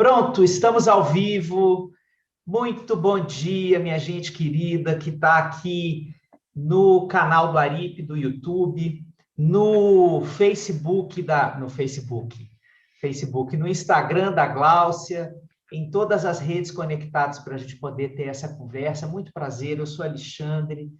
Pronto, estamos ao vivo. Muito bom dia, minha gente querida, que está aqui no canal do Aripe, do YouTube, no Facebook, no Instagram da Gláucia, em todas as redes conectadas para a gente poder ter essa conversa. Muito prazer, eu sou Alexandre,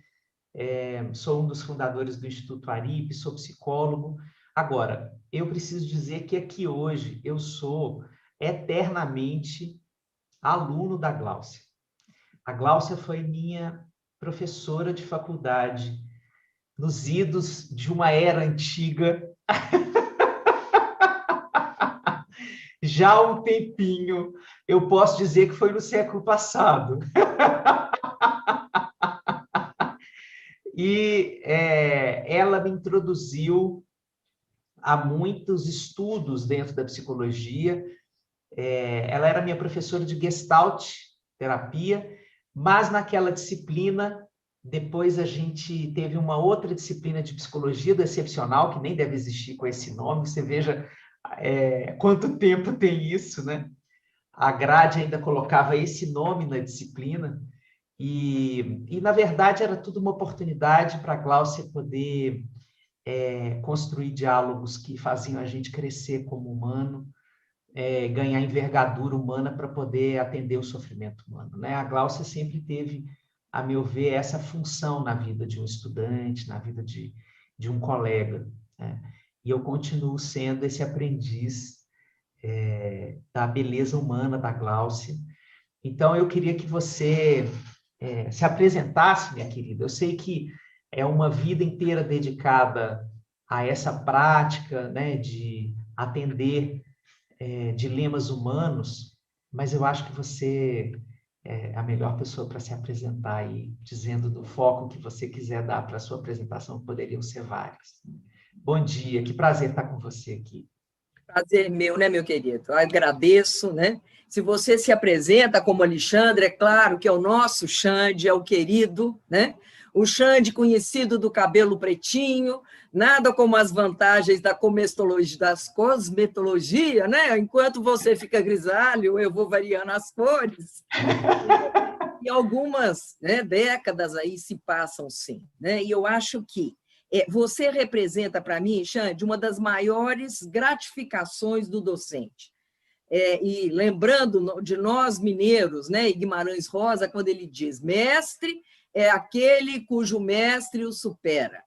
sou um dos fundadores do Instituto Aripe, sou psicólogo. Agora, eu preciso dizer que aqui hoje eu sou eternamente aluno da Gláucia. A Gláucia foi minha professora de faculdade nos idos de uma era antiga. Já há um tempinho, eu posso dizer que foi no século passado. E ela me introduziu a muitos estudos dentro da psicologia. Ela era minha professora de Gestalt, terapia, mas naquela disciplina, depois a gente teve uma outra disciplina de psicologia do excepcional, que nem deve existir com esse nome, você veja quanto tempo tem isso, né? A grade ainda colocava esse nome na disciplina, e na verdade, era tudo uma oportunidade para a Gláucia poder construir diálogos que faziam a gente crescer como humano, ganhar envergadura humana para poder atender o sofrimento humano, né? A Gláucia sempre teve, a meu ver, essa função na vida de um estudante, na vida de um colega, né? E eu continuo sendo esse aprendiz da beleza humana da Gláucia. Então, eu queria que você se apresentasse, minha querida. Eu sei que é uma vida inteira dedicada a essa prática, né, de atender dilemas humanos, mas eu acho que você é a melhor pessoa para se apresentar aí, dizendo do foco que você quiser dar para a sua apresentação, que poderiam ser vários. Bom dia, que prazer estar com você aqui. Prazer meu, né, meu querido? Eu agradeço, né? Se você se apresenta como Alexandre, é claro que é o nosso Xande, é o querido, né? O Xande conhecido do cabelo pretinho, nada como as vantagens da cosmetologia, né? Enquanto você fica grisalho, eu vou variando as cores. E algumas, né, décadas aí se passam, sim, né? E eu acho que você representa para mim, Xande, uma das maiores gratificações do docente. E lembrando de nós mineiros, né, Guimarães Rosa, quando ele diz: mestre é aquele cujo mestre o supera.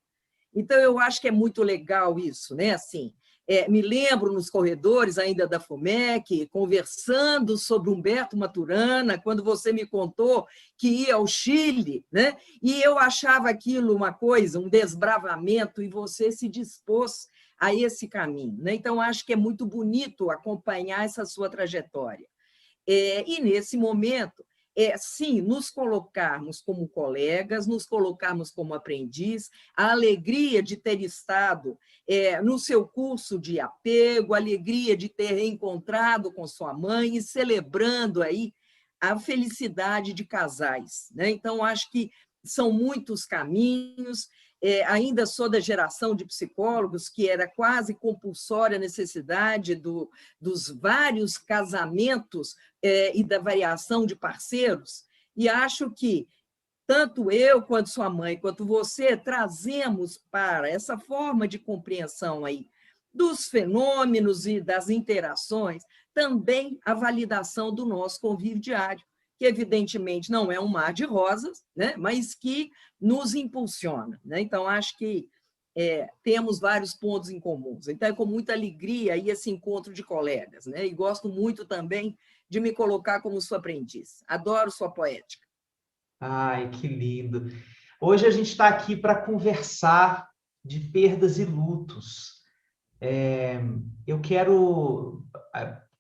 Então, eu acho que é muito legal isso, né? Assim, me lembro nos corredores ainda da FUMEC, conversando sobre Humberto Maturana, quando você me contou que ia ao Chile, né? E eu achava aquilo uma coisa, um desbravamento, e você se dispôs a esse caminho, né? Então, acho que é muito bonito acompanhar essa sua trajetória. E, nesse momento, sim, nos colocarmos como colegas, nos colocarmos como aprendiz, a alegria de ter estado no seu curso de apego, a alegria de ter reencontrado com sua mãe e celebrando aí a felicidade de casais, né? Então, acho que são muitos caminhos. Ainda sou da geração de psicólogos que era quase compulsória a necessidade dos vários casamentos e da variação de parceiros, e acho que tanto eu, quanto sua mãe, quanto você, trazemos para essa forma de compreensão aí dos fenômenos e das interações, também a validação do nosso convívio diário, que evidentemente não é um mar de rosas, né, mas que nos impulsiona, né? Então, acho que temos vários pontos em comuns. Então, é com muita alegria aí esse encontro de colegas, né? E gosto muito também de me colocar como sua aprendiz. Adoro sua poética. Ai, que lindo. Hoje a gente está aqui para conversar de perdas e lutos. Eu quero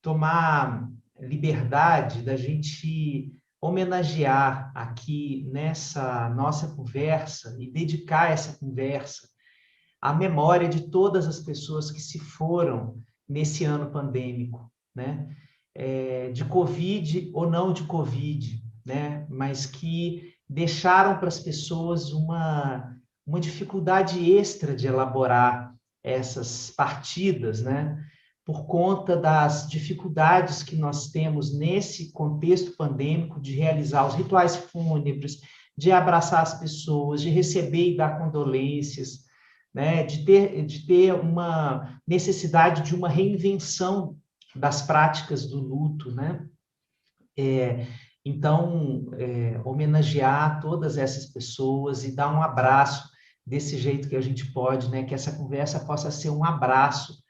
tomar liberdade da gente homenagear aqui nessa nossa conversa e dedicar essa conversa à memória de todas as pessoas que se foram nesse ano pandêmico, né? De Covid ou não de Covid, né? Mas que deixaram para as pessoas uma dificuldade extra de elaborar essas partidas, né? por conta das dificuldades que nós temos nesse contexto pandêmico de realizar os rituais fúnebres, de abraçar as pessoas, de receber e dar condolências, né? De ter uma necessidade de uma reinvenção das práticas do luto, né? Então, homenagear todas essas pessoas e dar um abraço desse jeito que a gente pode, né? Que essa conversa possa ser um abraço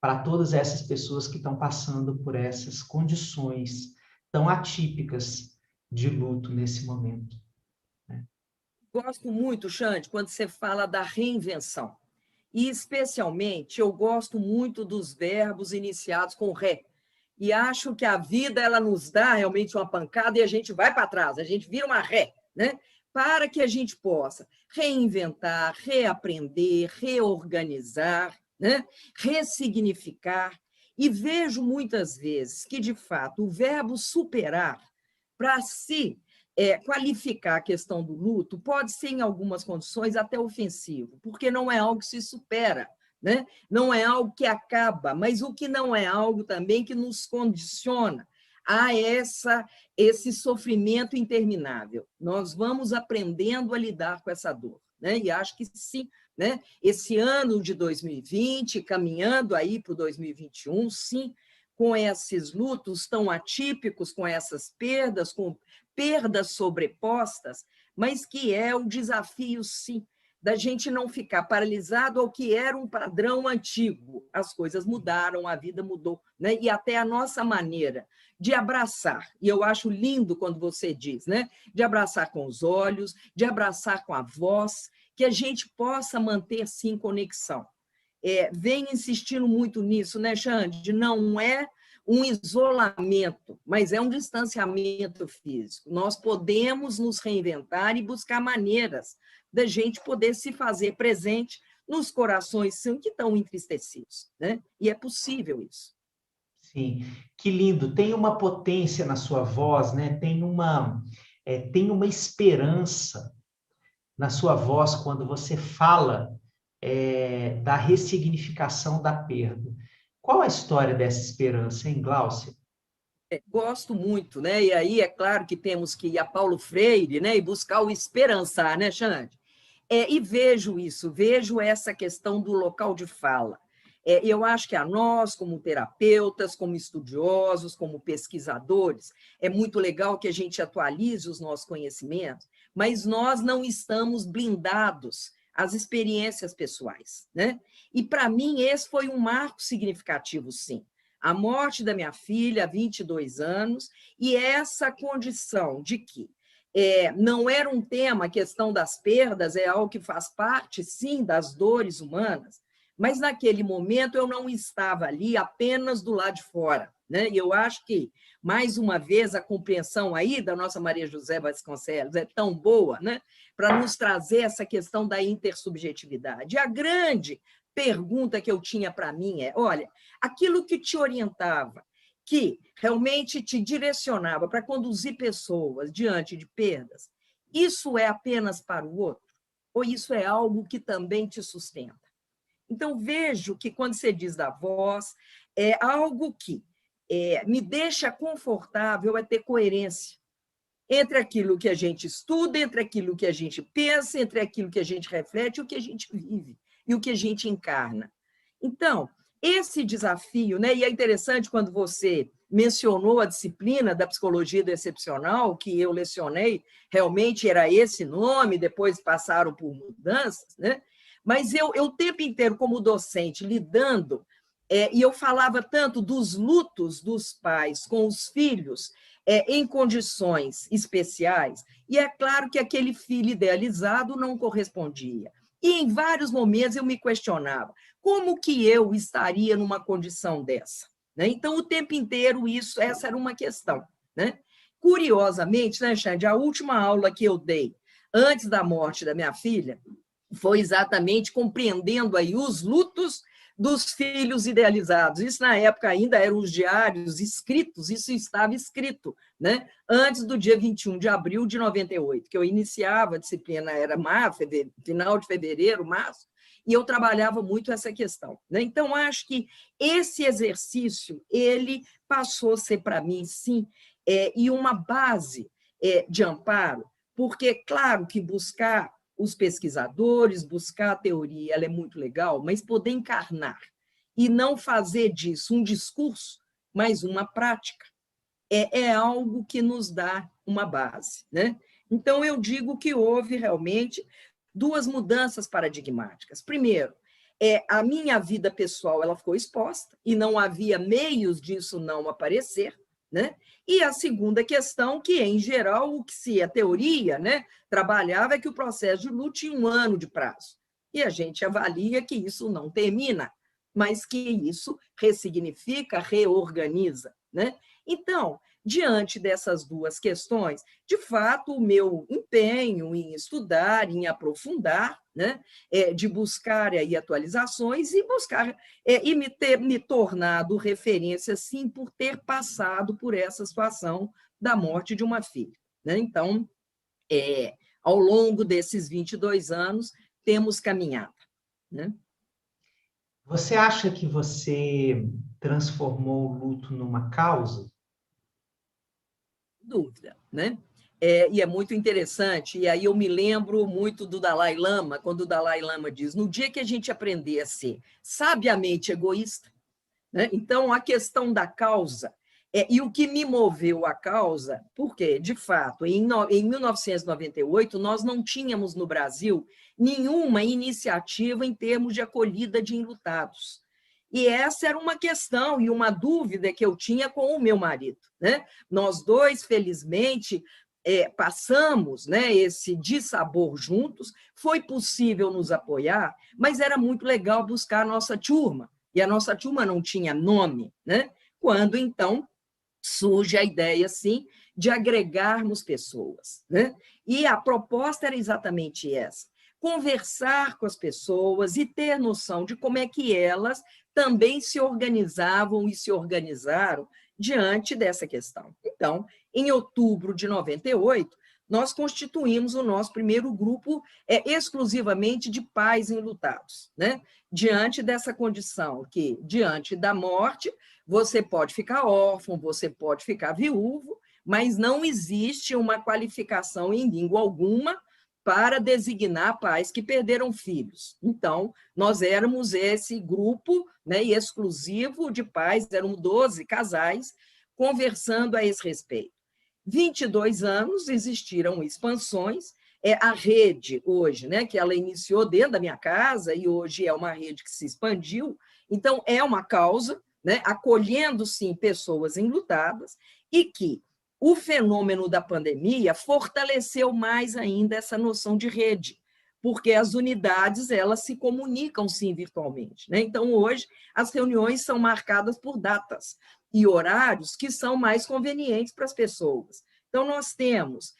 para todas essas pessoas que estão passando por essas condições tão atípicas de luto nesse momento. Gosto muito, Xande, quando você fala da reinvenção. E, especialmente, eu gosto muito dos verbos iniciados com ré. E acho que a vida ela nos dá realmente uma pancada e a gente vai para trás, a gente vira uma ré, né? Para que a gente possa reinventar, reaprender, reorganizar, né? Ressignificar. E vejo muitas vezes que, de fato, o verbo superar, para se qualificar a questão do luto, pode ser, em algumas condições, até ofensivo, porque não é algo que se supera, né? Não é algo que acaba, mas o que não é algo também que nos condiciona a esse sofrimento interminável. Nós vamos aprendendo a lidar com essa dor, né? E acho que sim, né? Esse ano de 2020, caminhando aí para o 2021, sim, com esses lutos tão atípicos, com essas perdas, com perdas sobrepostas, mas que é o desafio, sim, da gente não ficar paralisado ao que era um padrão antigo. As coisas mudaram, a vida mudou, né? E até a nossa maneira de abraçar, e eu acho lindo quando você diz, né? De abraçar com os olhos, de abraçar com a voz, que a gente possa manter, sim, conexão. Vem insistindo muito nisso, né, Xande? Não é um isolamento, mas é um distanciamento físico. Nós podemos nos reinventar e buscar maneiras da gente poder se fazer presente nos corações que estão entristecidos, né? E é possível isso. Sim, que lindo. Tem uma potência na sua voz, né? Tem uma esperança na sua voz quando você fala da ressignificação da perda. Qual a história dessa esperança, hein, Gláucia? Gosto muito, né? E aí é claro que temos que ir a Paulo Freire, né? E buscar o esperançar, né, Xande? E vejo isso, vejo essa questão do local de fala. Eu acho que a nós, como terapeutas, como estudiosos, como pesquisadores, é muito legal que a gente atualize os nossos conhecimentos, mas nós não estamos blindados às experiências pessoais, né? E, para mim, esse foi um marco significativo, sim. A morte da minha filha, há 22 anos, e essa condição de que não era um tema, a questão das perdas é algo que faz parte, sim, das dores humanas, mas naquele momento eu não estava ali apenas do lado de fora, né? E eu acho que, mais uma vez, a compreensão aí da nossa Maria José Vasconcelos é tão boa, né? Para nos trazer essa questão da intersubjetividade. E a grande pergunta que eu tinha para mim olha, aquilo que te orientava, que realmente te direcionava para conduzir pessoas diante de perdas, isso é apenas para o outro? Ou isso é algo que também te sustenta? Então, vejo que, quando você diz da voz, é algo que me deixa confortável ter coerência entre aquilo que a gente estuda, entre aquilo que a gente pensa, entre aquilo que a gente reflete e o que a gente vive, e o que a gente encarna. Então, esse desafio, né? E é interessante quando você mencionou a disciplina da psicologia do excepcional, que eu lecionei, realmente era esse nome, depois passaram por mudanças, né? Mas eu o tempo inteiro, como docente, lidando, e eu falava tanto dos lutos dos pais com os filhos, em condições especiais, e é claro que aquele filho idealizado não correspondia. E, em vários momentos, eu me questionava, como que eu estaria numa condição dessa? Né? Então, o tempo inteiro, essa era uma questão. Né? Curiosamente, né, Xande, a última aula que eu dei antes da morte da minha filha foi exatamente compreendendo aí os lutos dos filhos idealizados. Isso, na época, ainda eram os diários escritos, isso estava escrito, né? Antes do dia 21 de abril de 98, que eu iniciava a disciplina, era março, final de fevereiro, março, e eu trabalhava muito essa questão, né? Então, acho que esse exercício, ele passou a ser, para mim, sim, e uma base de amparo, porque, claro, que buscar os pesquisadores, buscar a teoria, ela é muito legal, mas poder encarnar e não fazer disso um discurso, mas uma prática, é algo que nos dá uma base, né? Então, eu digo que houve realmente duas mudanças paradigmáticas. Primeiro, a minha vida pessoal ela ficou exposta e não havia meios disso não aparecer, né? E a segunda questão, que em geral o que se é teoria, né, trabalhava é que o processo de luto tinha 1 ano de prazo. E a gente avalia que isso não termina, mas que isso ressignifica, reorganiza, né? Então, diante dessas duas questões, de fato, o meu empenho em estudar, em aprofundar, né, de buscar aí atualizações e buscar e me tornado referência, sim, por ter passado por essa situação da morte de uma filha, né? Então, ao longo desses 22 anos, temos caminhado, né? Você acha que você transformou o luto numa causa? Dúvida, né? E é muito interessante, e aí eu me lembro muito do Dalai Lama, quando o Dalai Lama diz, no dia que a gente aprender a ser sabiamente egoísta, né? Então, a questão da causa, e o que me moveu a causa, porque, de fato, em 1998, nós não tínhamos no Brasil nenhuma iniciativa em termos de acolhida de enlutados. E essa era uma questão e uma dúvida que eu tinha com o meu marido, né? Nós dois, felizmente, passamos, né, esse dissabor juntos, foi possível nos apoiar, mas era muito legal buscar a nossa turma, e a nossa turma não tinha nome, né? Quando, então, surge a ideia, sim, de agregarmos pessoas, né? E a proposta era exatamente essa, conversar com as pessoas e ter noção de como é que elas também se organizavam e se organizaram diante dessa questão. Então, em outubro de 98, nós constituímos o nosso primeiro grupo exclusivamente de pais enlutados, né? Diante dessa condição que, diante da morte, você pode ficar órfão, você pode ficar viúvo, mas não existe uma qualificação em língua alguma para designar pais que perderam filhos. Então, nós éramos esse grupo, né, exclusivo de pais, eram 12 casais, conversando a esse respeito. 22 anos, existiram expansões, a rede hoje, né, que ela iniciou dentro da minha casa e hoje é uma rede que se expandiu, então é uma causa, né, acolhendo, sim, pessoas enlutadas, e que o fenômeno da pandemia fortaleceu mais ainda essa noção de rede, porque as unidades elas se comunicam, sim, virtualmente, né? Então, hoje, as reuniões são marcadas por datas e horários que são mais convenientes para as pessoas. Então, nós temos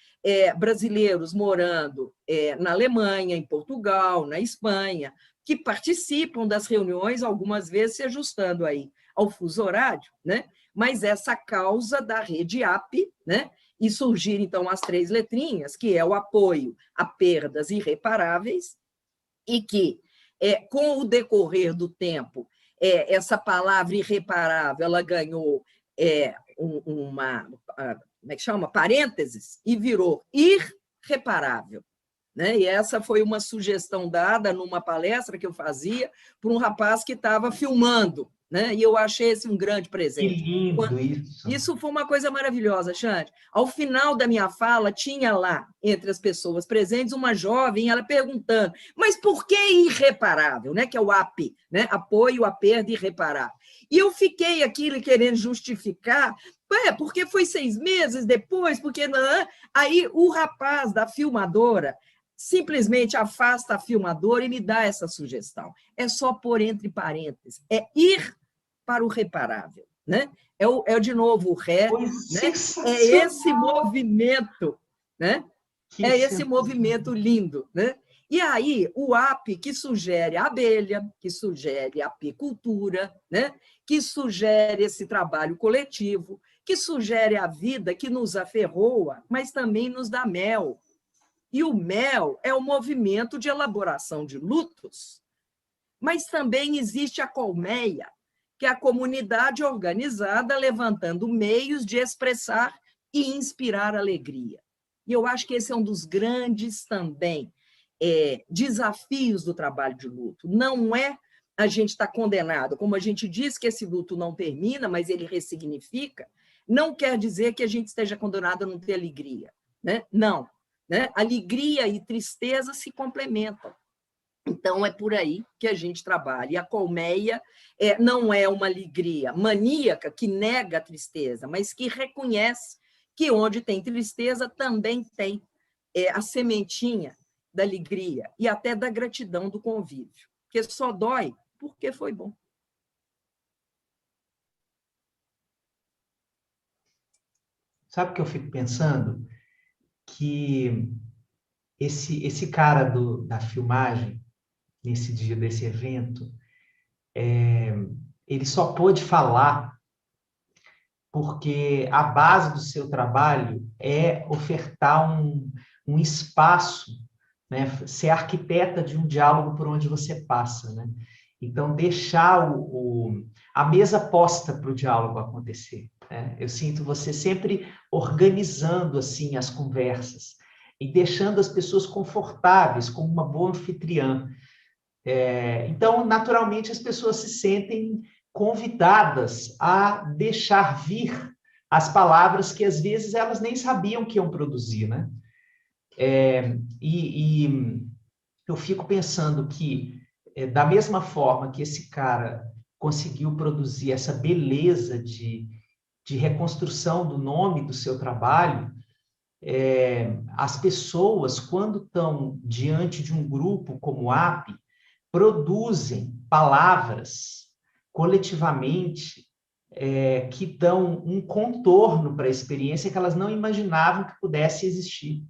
brasileiros morando na Alemanha, em Portugal, na Espanha, que participam das reuniões, algumas vezes se ajustando aí ao fuso horário, né? Mas essa causa da rede AP, né? E surgir, então, as 3 letrinhas, que é o apoio a perdas irreparáveis, e que, com o decorrer do tempo, essa palavra irreparável ela ganhou uma, como é que chama? Parênteses, e virou irreparável. Né? E essa foi uma sugestão dada numa palestra que eu fazia por um rapaz que estava filmando, né? E eu achei esse um grande Que presente. lindo isso! Isso foi uma coisa maravilhosa, Xande. Ao final da minha fala, tinha lá, entre as pessoas presentes, uma jovem, ela perguntando, mas por que irreparável, né? Que é o AP, né? Apoio à perda irreparável. E eu fiquei aqui querendo justificar, porque foi 6 meses depois, porque não. Aí o rapaz da filmadora simplesmente afasta a filmadora e me dá essa sugestão. É só pôr entre parênteses, ir para o reparável, né? De novo, o ré, Foi né? É esse sensacional! movimento, né? Que É esse sensacional! movimento lindo, né? E aí, o AP, que sugere a abelha, que sugere a apicultura, né? Que sugere esse trabalho coletivo, que sugere a vida que nos aferroa, mas também nos dá mel. E o mel é o movimento de elaboração de lutos, Mas também existe a colmeia, que é a comunidade organizada levantando meios de expressar e inspirar alegria. E eu acho que esse é um dos grandes também desafios do trabalho de luto. Não é a gente estar condenado, como a gente diz que esse luto não termina, mas ele ressignifica, não quer dizer que a gente esteja condenado a não ter alegria, né? Não, né? Alegria e tristeza se complementam. Então, é por aí que a gente trabalha. E a colmeia não é uma alegria maníaca que nega a tristeza, mas que reconhece que onde tem tristeza também tem a sementinha da alegria e até da gratidão do convívio, porque só dói porque foi bom. Sabe o que eu fico pensando? Que esse cara da filmagem, nesse dia desse evento, ele só pôde falar porque a base do seu trabalho é ofertar um espaço, né? Ser arquiteta de um diálogo por onde você passa, né? Então, deixar a mesa posta para o diálogo acontecer, né? Eu sinto você sempre organizando assim as conversas e deixando as pessoas confortáveis, como uma boa anfitriã. Então, naturalmente, as pessoas se sentem convidadas a deixar vir as palavras que, às vezes, elas nem sabiam que iam produzir, né? E eu fico pensando que, da mesma forma que esse cara conseguiu produzir essa beleza de reconstrução do nome do seu trabalho, as pessoas, quando estão diante de um grupo como o AP, produzem palavras coletivamente que dão um contorno para a experiência que elas não imaginavam que pudesse existir.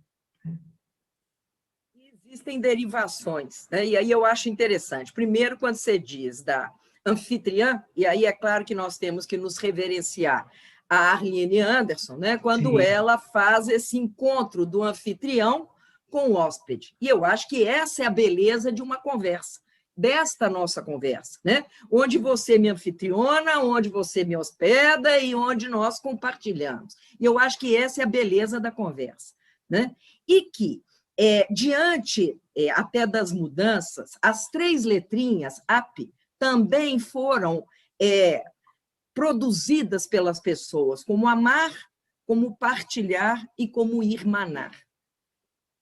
Existem derivações, né? E aí eu acho interessante. Primeiro, quando você diz da anfitriã, e aí é claro que nós temos que nos reverenciar a Arlene Anderson, né? Quando Sim. ela faz esse encontro do anfitrião com o hóspede. E eu acho que essa é a beleza de uma conversa, desta nossa conversa, né? Onde você me anfitriona, onde você me hospeda e onde nós compartilhamos. E eu acho que essa é a beleza da conversa, né? E que, diante até das mudanças, as 3 letrinhas, AP, também foram produzidas pelas pessoas, como amar, como partilhar e como irmanar.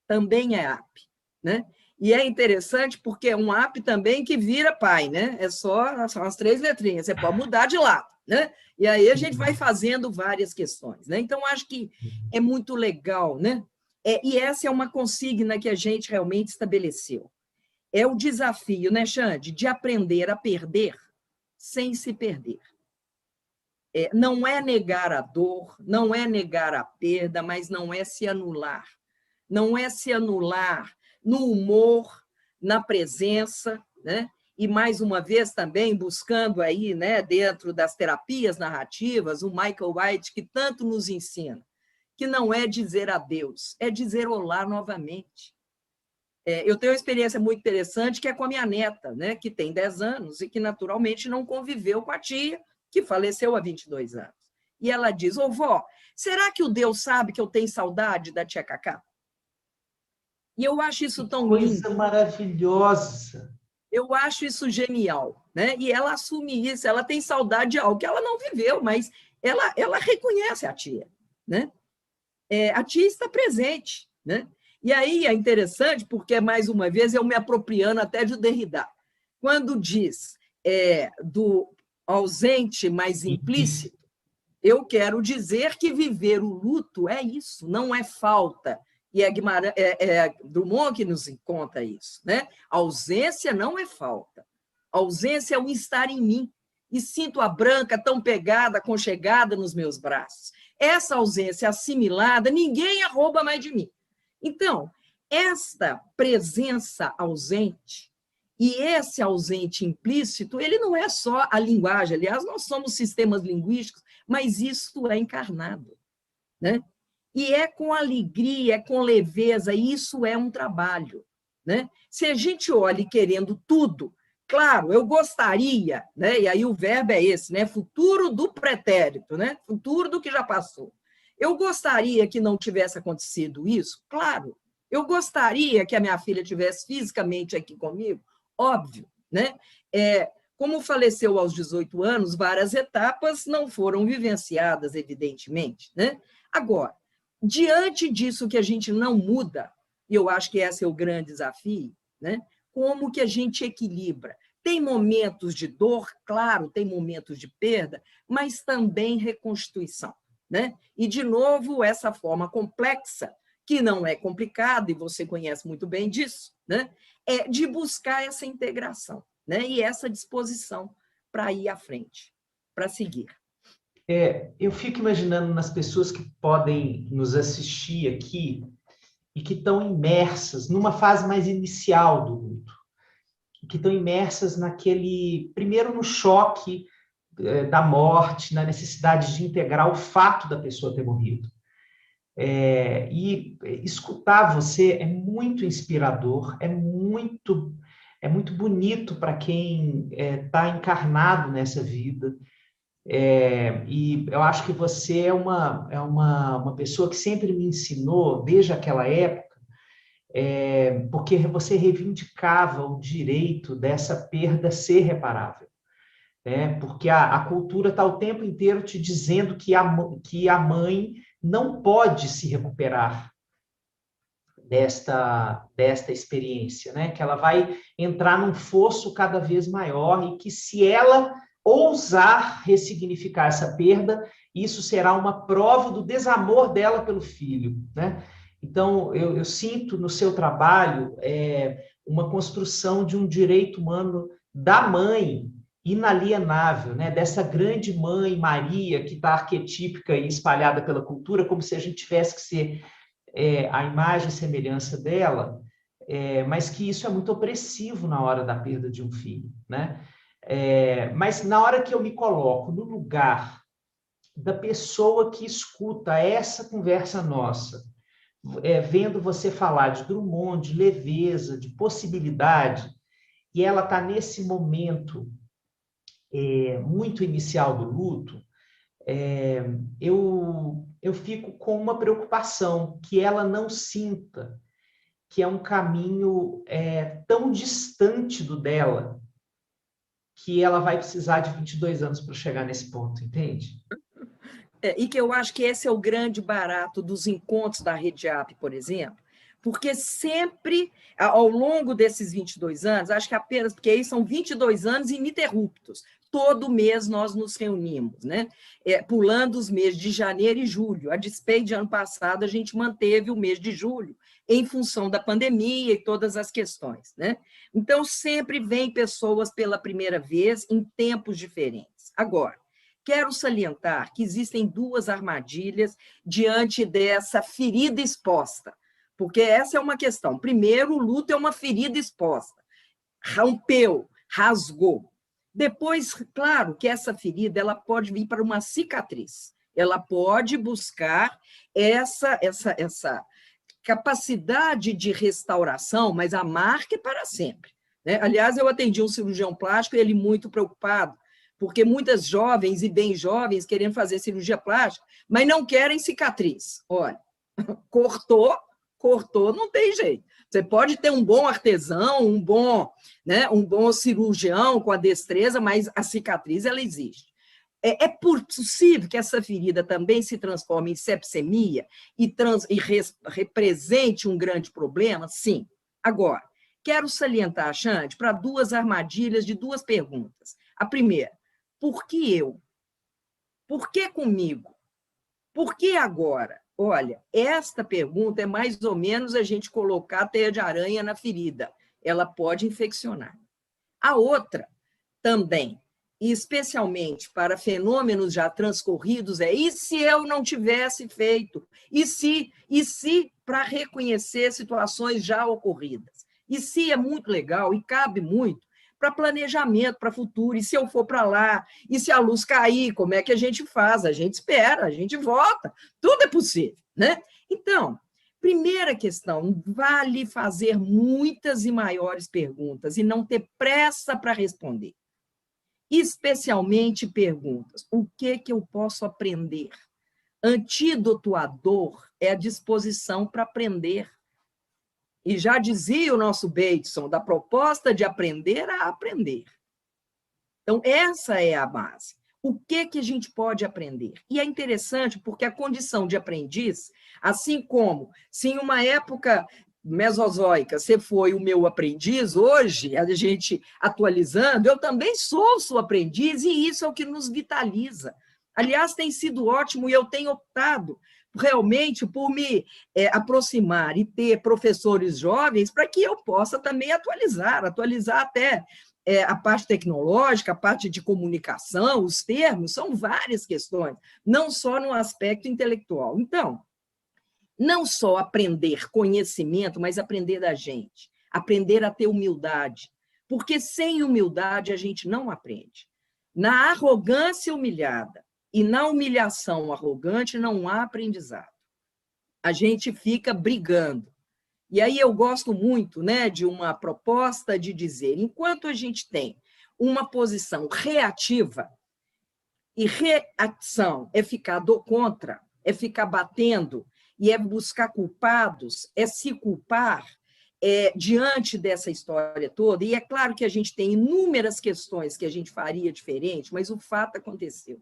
Também é AP, né? E é interessante porque é um AP também que vira pai, né? São as 3 letrinhas, você pode mudar de lado, né? E aí a gente vai fazendo várias questões, né? Então, acho que é muito legal, né? E essa é uma consigna que a gente realmente estabeleceu. É o desafio, né, Xande, de aprender a perder sem se perder. Não é negar a dor, não é negar a perda, mas não é se anular. Não é se anular no humor, na presença, né? E, mais uma vez, também buscando aí, né, dentro das terapias narrativas, o Michael White, que tanto nos ensina, que não é dizer adeus, é dizer olá novamente. Eu tenho uma experiência muito interessante, que é com a minha neta, né, que tem 10 anos e que, naturalmente, não conviveu com a tia, que faleceu há 22 anos. E ela diz, ô vó, será que o Deus sabe que eu tenho saudade da tia Cacá? E eu acho isso tão lindo. Coisa maravilhosa. Eu acho isso genial, né? E ela assume isso, ela tem saudade de algo que ela não viveu, mas ela reconhece a tia, né? A tia está presente, né? E aí é interessante, porque, mais uma vez, eu me apropriando até de Derrida. Quando diz do ausente, mas implícito, eu quero dizer que viver o luto é isso, não é falta. E é Drummond que nos conta isso, né? A ausência não é falta. A ausência é um estar em mim. E sinto a Branca tão pegada, aconchegada nos meus braços. Essa ausência assimilada, ninguém a rouba mais de mim. Então, esta presença ausente e esse ausente implícito, ele não é só a linguagem. Aliás, nós somos sistemas linguísticos, mas isso é encarnado, né? E é com alegria, é com leveza, isso é um trabalho, né? Se a gente olha querendo tudo, Claro, eu gostaria, né? E aí o verbo é esse, né? Futuro do pretérito, né? Futuro do que já passou. Eu gostaria que não tivesse acontecido isso? Claro. Eu gostaria que a minha filha tivesse fisicamente aqui comigo? Óbvio, né? Como faleceu aos 18 anos, várias etapas não foram vivenciadas, evidentemente, né? Agora, diante disso que a gente não muda, e eu acho que esse é o grande desafio, né? Como que a gente equilibra? Tem momentos de dor, claro, tem momentos de perda, mas também reconstituição, né? E, de novo, essa forma complexa, que não é complicada, e você conhece muito bem disso, né? É de buscar essa integração, né? E essa disposição para ir à frente, para seguir. Eu fico imaginando nas pessoas que podem nos assistir aqui e que estão imersas numa fase mais inicial do luto, que estão imersas primeiro no choque da morte, na necessidade de integrar o fato da pessoa ter morrido. E escutar você é muito inspirador, é muito bonito para quem está encarnado nessa vida. E eu acho que você é uma pessoa que sempre me ensinou, desde aquela época, porque você reivindicava o direito dessa perda ser reparável. Porque a cultura está o tempo inteiro te dizendo que a mãe não pode se recuperar desta experiência, né? Que ela vai entrar num fosso cada vez maior e que, se ela ousar ressignificar essa perda, isso será uma prova do desamor dela pelo filho, né? Então, eu sinto no seu trabalho uma construção de um direito humano da mãe inalienável, né? Dessa grande mãe Maria que está arquetípica e espalhada pela cultura, como se a gente tivesse que ser a imagem e semelhança dela, mas que isso é muito opressivo na hora da perda de um filho, né? Mas na hora que eu me coloco no lugar da pessoa que escuta essa conversa nossa, vendo você falar de Drummond, de leveza, de possibilidade, e ela está nesse momento muito inicial do luto, eu fico com uma preocupação, que ela não sinta que é um caminho tão distante do dela, que ela vai precisar de 22 anos para chegar nesse ponto, entende? E que eu acho que esse é o grande barato dos encontros da Rede AP, por exemplo, porque sempre, ao longo desses 22 anos, acho que apenas, porque aí são 22 anos ininterruptos, todo mês nós nos reunimos, né? Pulando os meses de janeiro e julho. A despeito de ano passado, a gente manteve o mês de julho, em função da pandemia e todas as questões, né? Então, sempre vem pessoas pela primeira vez em tempos diferentes. Agora, quero salientar que existem duas armadilhas diante dessa ferida exposta, porque essa é uma questão. Primeiro, o luto é uma ferida exposta. Rompeu, rasgou. Depois, claro que essa ferida ela pode vir para uma cicatriz. Ela pode buscar essa capacidade de restauração, mas a marca é para sempre, né? Aliás, eu atendi um cirurgião plástico e ele muito preocupado, porque muitas jovens e bem jovens querem fazer cirurgia plástica, mas não querem cicatriz. Olha, cortou, não tem jeito. Você pode ter um bom artesão, um bom cirurgião com a destreza, mas a cicatriz ela existe. É possível que essa ferida também se transforme em sepsemia e represente um grande problema? Sim. Agora, quero salientar, Xande, para duas armadilhas de duas perguntas. A primeira, por que eu? Por que comigo? Por que agora? Olha, esta pergunta é mais ou menos a gente colocar a teia de aranha na ferida. Ela pode infeccionar. A outra, também, e especialmente para fenômenos já transcorridos, e se eu não tivesse feito? E se para reconhecer situações já ocorridas? E se é muito legal e cabe muito para planejamento, para futuro, e se eu for para lá, e se a luz cair, como é que a gente faz? A gente espera, a gente volta, tudo é possível, né? Então, Primeira questão, vale fazer muitas e maiores perguntas e não ter pressa para responder. Especialmente perguntas: o que eu posso aprender? Antídoto à dor é a disposição para aprender. E já dizia o nosso Bateson, da proposta de aprender a aprender. Então, essa é a base. O que a gente pode aprender? E é interessante porque a condição de aprendiz, assim como se em uma época mesozoica você foi o meu aprendiz, hoje, a gente atualizando, eu também sou seu aprendiz e isso é o que nos vitaliza. Aliás, tem sido ótimo e eu tenho optado realmente por me aproximar e ter professores jovens para que eu possa também atualizar até a parte tecnológica, a parte de comunicação, os termos, são várias questões, não só no aspecto intelectual. Então, não só aprender conhecimento, mas aprender da gente, aprender a ter humildade, porque sem humildade a gente não aprende. Na arrogância humilhada e na humilhação arrogante não há aprendizado. A gente fica brigando. E aí eu gosto muito, né, de uma proposta de dizer, enquanto a gente tem uma posição reativa, e reação é ficar do contra, é ficar batendo, e é buscar culpados, é se culpar diante dessa história toda, e é claro que a gente tem inúmeras questões que a gente faria diferente, mas o fato aconteceu.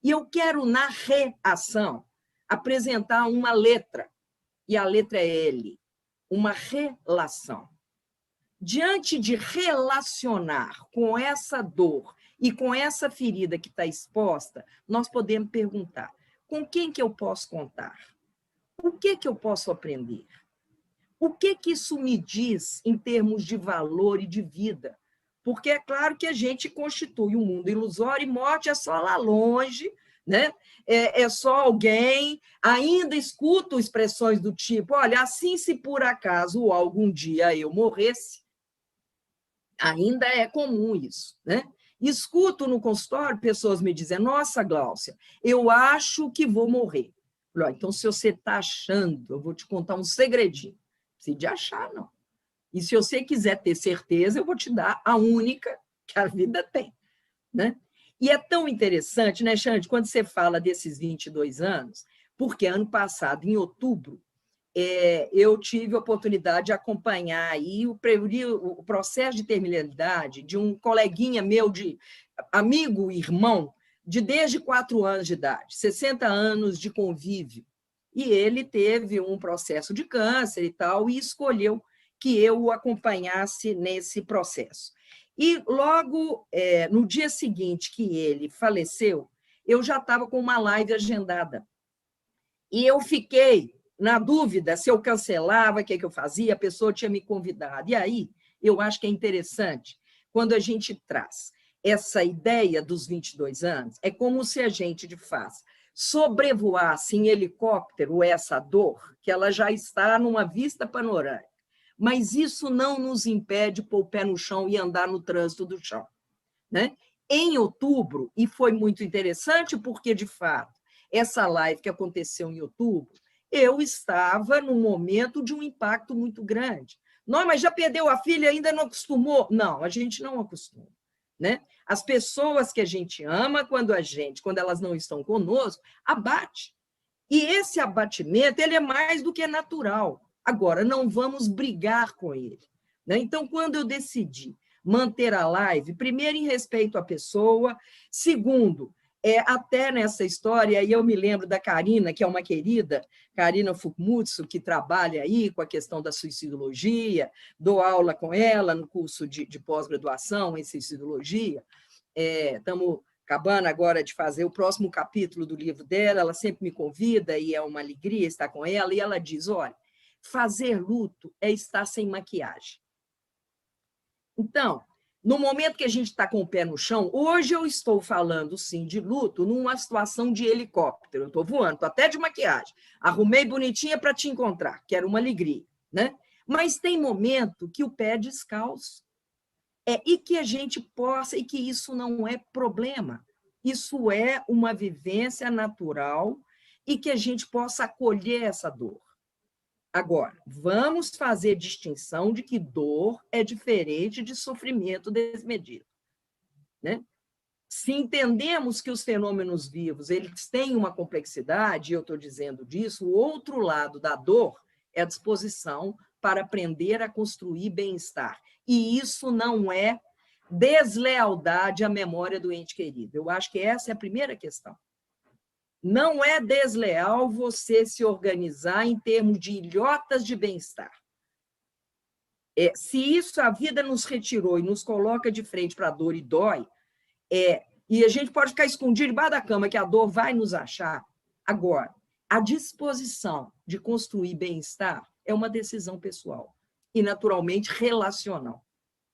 E eu quero, na reação, apresentar uma letra, e a letra é L, uma relação. Diante de relacionar com essa dor e com essa ferida que está exposta, nós podemos perguntar: com quem que eu posso contar? O que eu posso aprender? O que isso me diz em termos de valor e de vida? Porque é claro que a gente constitui um mundo ilusório e morte é só lá longe, né? É só alguém. Ainda escuto expressões do tipo: olha, assim, se por acaso algum dia eu morresse, ainda é comum isso, né? Escuto no consultório pessoas me dizendo: nossa, Gláucia, eu acho que vou morrer. Então, se você está achando, eu vou te contar um segredinho. Não precisa de achar, não. E se você quiser ter certeza, eu vou te dar a única que a vida tem, né? E é tão interessante, né, Xande, quando você fala desses 22 anos, porque ano passado, em outubro, eu tive a oportunidade de acompanhar aí o processo de terminalidade de um coleguinha meu, de amigo, irmão, de desde 4 anos de idade, 60 anos de convívio. E ele teve um processo de câncer e tal, e escolheu que eu o acompanhasse nesse processo. E logo no dia seguinte que ele faleceu, eu já estava com uma live agendada. E eu fiquei na dúvida se eu cancelava, o que eu fazia, a pessoa tinha me convidado. E aí, eu acho que é interessante, quando a gente traz essa ideia dos 22 anos, é como se a gente, de fato, sobrevoasse em helicóptero essa dor, que ela já está numa vista panorâmica. Mas isso não nos impede de pôr o pé no chão e andar no trânsito do chão, né? Em outubro, e foi muito interessante, porque, de fato, essa live que aconteceu em outubro, eu estava num momento de um impacto muito grande. Não, mas já perdeu a filha, ainda não acostumou? Não, a gente não acostuma, né? As pessoas que a gente ama, quando elas não estão conosco, abate. E esse abatimento, ele é mais do que natural. Agora, não vamos brigar com ele, né? Então, quando eu decidi manter a live, primeiro, em respeito à pessoa, segundo, até nessa história, e eu me lembro da Karina, que é uma querida, Karina Fukmutsu, que trabalha aí com a questão da suicidologia, dou aula com ela no curso de pós-graduação em suicidologia, estamos acabando agora de fazer o próximo capítulo do livro dela, ela sempre me convida e é uma alegria estar com ela, e ela diz: olha, fazer luto é estar sem maquiagem. Então, no momento que a gente está com o pé no chão, hoje eu estou falando, sim, de luto numa situação de helicóptero. Eu estou voando, estou até de maquiagem. Arrumei bonitinha para te encontrar, que era uma alegria, né? Mas tem momento que o pé é descalço. E que a gente possa, e que isso não é problema. Isso é uma vivência natural e que a gente possa acolher essa dor. Agora, vamos fazer distinção de que dor é diferente de sofrimento desmedido, né? Se entendemos que os fenômenos vivos eles têm uma complexidade, e eu estou dizendo disso, o outro lado da dor é a disposição para aprender a construir bem-estar. E isso não é deslealdade à memória do ente querido. Eu acho que essa é a primeira questão. Não é desleal você se organizar em termos de ilhotas de bem-estar. Se isso a vida nos retirou e nos coloca de frente para a dor e dói, e a gente pode ficar escondido debaixo da cama, que a dor vai nos achar. Agora, a disposição de construir bem-estar é uma decisão pessoal e, naturalmente, relacional,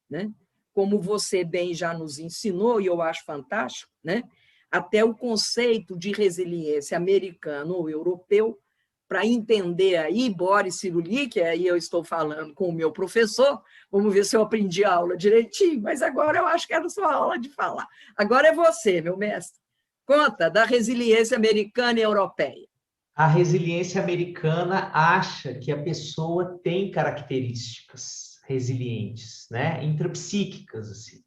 né? Como você bem já nos ensinou, e eu acho fantástico, né? Até o conceito de resiliência americano ou europeu, para entender aí, Boris Cyrulnik, que aí eu estou falando com o meu professor, vamos ver se eu aprendi a aula direitinho, mas agora eu acho que era sua aula de falar. Agora é você, meu mestre. Conta da resiliência americana e europeia. A resiliência americana acha que a pessoa tem características resilientes, né? Intrapsíquicas, assim.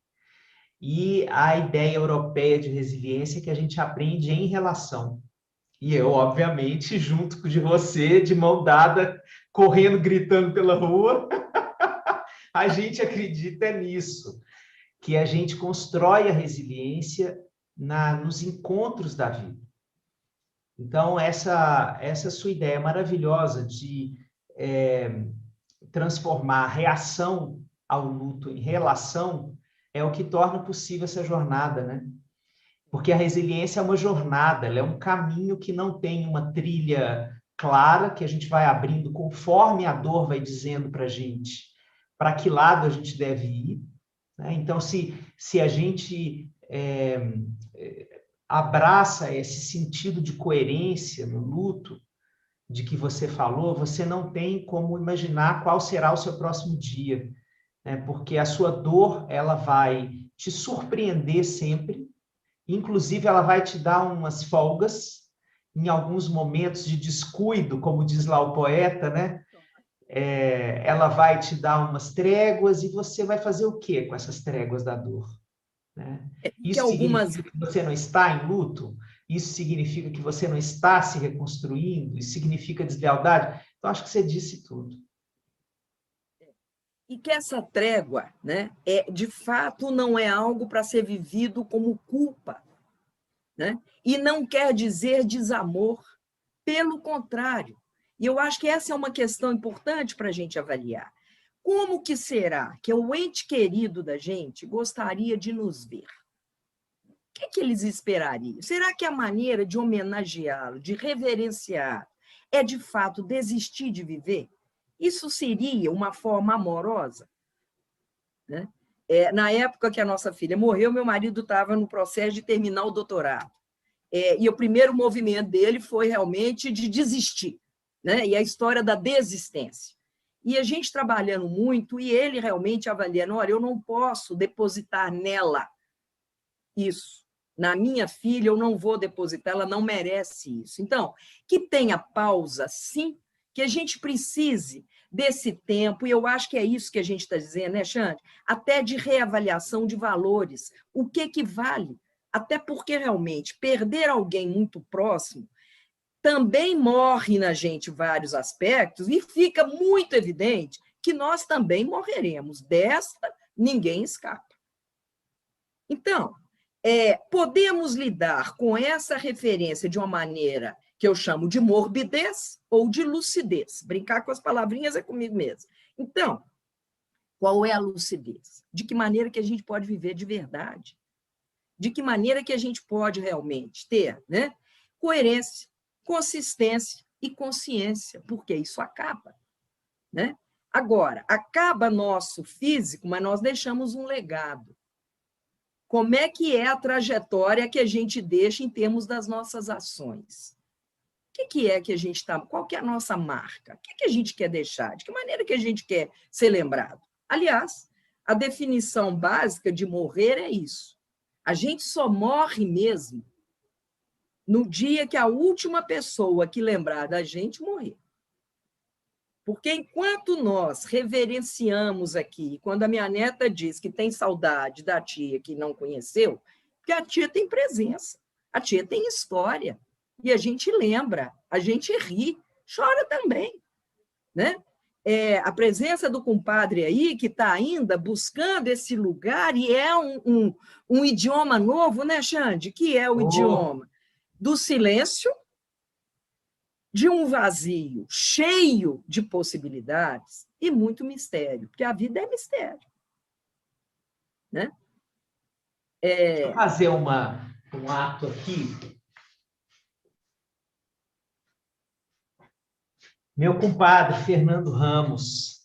E a ideia europeia de resiliência é que a gente aprende em relação. E eu, obviamente, junto de você, de mão dada, correndo, gritando pela rua, a gente acredita nisso, que a gente constrói a resiliência nos encontros da vida. Então, essa sua ideia maravilhosa de transformar a reação ao luto em relação é o que torna possível essa jornada, né? Porque a resiliência é uma jornada, ela é um caminho que não tem uma trilha clara, que a gente vai abrindo conforme a dor vai dizendo para a gente para que lado a gente deve ir, né? Então, se a gente abraça esse sentido de coerência no luto, de que você falou, você não tem como imaginar qual será o seu próximo dia, né? Porque a sua dor, ela vai te surpreender sempre, inclusive ela vai te dar umas folgas, em alguns momentos de descuido, como diz lá o poeta, né? Ela vai te dar umas tréguas e você vai fazer o quê com essas tréguas da dor? Né? Isso significa que você não está em luto? Isso significa que você não está se reconstruindo? Isso significa deslealdade? Então, acho que você disse tudo. E que essa trégua, né, de fato, não é algo para ser vivido como culpa, né? E não quer dizer desamor, pelo contrário. E eu acho que essa é uma questão importante para a gente avaliar. Como que será que o ente querido da gente gostaria de nos ver? O que eles esperariam? Será que a maneira de homenageá-lo, de reverenciar, é de fato desistir de viver? Isso seria uma forma amorosa? Né? Na época que a nossa filha morreu, meu marido estava no processo de terminar o doutorado. E o primeiro movimento dele foi realmente de desistir, né? E a história da desistência. E a gente trabalhando muito, e ele realmente avaliando, olha, eu não posso depositar nela isso. Na minha filha, eu não vou depositar, ela não merece isso. Então, que tenha pausa, sim, que a gente precise desse tempo, e eu acho que é isso que a gente está dizendo, né, Xande? Até de reavaliação de valores. O que vale? Até porque, realmente, perder alguém muito próximo também morre na gente vários aspectos e fica muito evidente que nós também morreremos. Desta, ninguém escapa. Então, podemos lidar com essa referência de uma maneira que eu chamo de morbidez ou de lucidez. Brincar com as palavrinhas é comigo mesmo. Então, qual é a lucidez? De que maneira que a gente pode viver de verdade? De que maneira que a gente pode realmente ter, né, coerência, consistência e consciência, porque isso acaba, né? Agora, acaba nosso físico, mas nós deixamos um legado. Como é que é a trajetória que a gente deixa em termos das nossas ações? O que é que a gente está... Qual que é a nossa marca? O que a gente quer deixar? De que maneira que a gente quer ser lembrado? Aliás, a definição básica de morrer é isso. A gente só morre mesmo no dia que a última pessoa que lembrar da gente morrer. Porque enquanto nós reverenciamos aqui, quando a minha neta diz que tem saudade da tia que não conheceu, porque a tia tem presença, a tia tem história, e a gente lembra, a gente ri, chora também, né? A presença do compadre aí, que está ainda buscando esse lugar, e é um idioma novo, né, Xande? Que é o idioma do silêncio, de um vazio cheio de possibilidades e muito mistério, porque a vida é mistério. Né? Deixa eu fazer um ato aqui. Meu compadre, Fernando Ramos,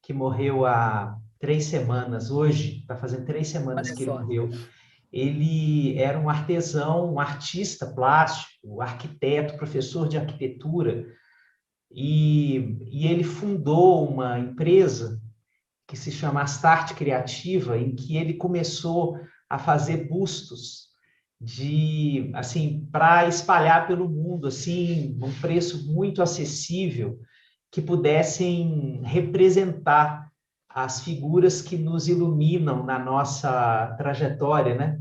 que morreu há 3 semanas, hoje, está fazendo 3 semanas que ele morreu. Ele era um artesão, um artista plástico, arquiteto, professor de arquitetura, e ele fundou uma empresa que se chama Astarte Criativa, em que ele começou a fazer bustos para espalhar pelo mundo, assim, um preço muito acessível, que pudessem representar as figuras que nos iluminam na nossa trajetória, né?